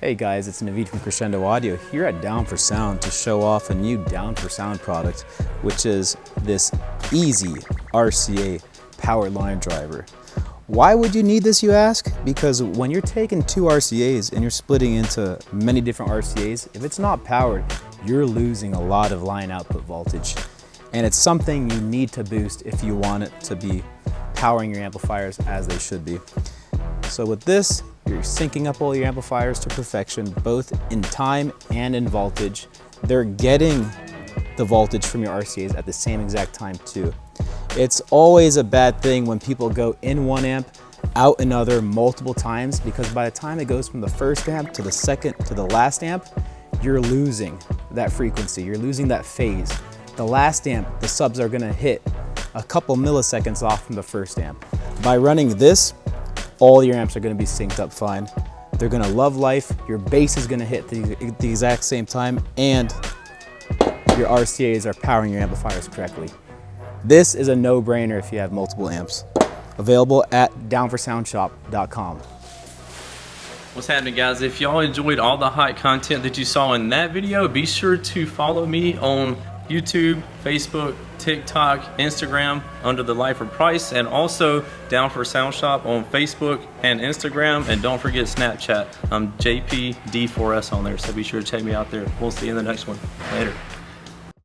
Hey guys, it's Naveed from Crescendo Audio here at Down4Sound to show off a new Down4Sound product, which is this EZY RCA power line driver. Why would you need this, you ask? Because when you're taking two RCAs and you're splitting into many different RCAs, if it's not powered, you're losing a lot of line output voltage. And it's something you need to boost if you want it to be powering your amplifiers as they should be. So with this, you're syncing up all your amplifiers to perfection, both in time and in voltage. They're getting the voltage from your RCAs at the same exact time too. It's always a bad thing when people go in one amp, out another multiple times, because by the time it goes from the first amp to the second to the last amp, you're losing that frequency, you're losing that phase. The last amp, the subs are gonna hit a couple milliseconds off from the first amp. By running this, all your amps are gonna be synced up fine. They're gonna love life, your bass is gonna hit the exact same time, and your RCAs are powering your amplifiers correctly. This is a no-brainer if you have multiple amps. Available at DOWN4SOUNDshop.com. What's happening, guys? If y'all enjoyed all the hot content that you saw in that video, be sure to follow me on YouTube, Facebook, TikTok, Instagram under the Life of Price, and also Down4Sound Shop on Facebook and Instagram, and don't forget Snapchat. I'm JPD4S on there, so be sure to check me out there. We'll see you in the next one. Later.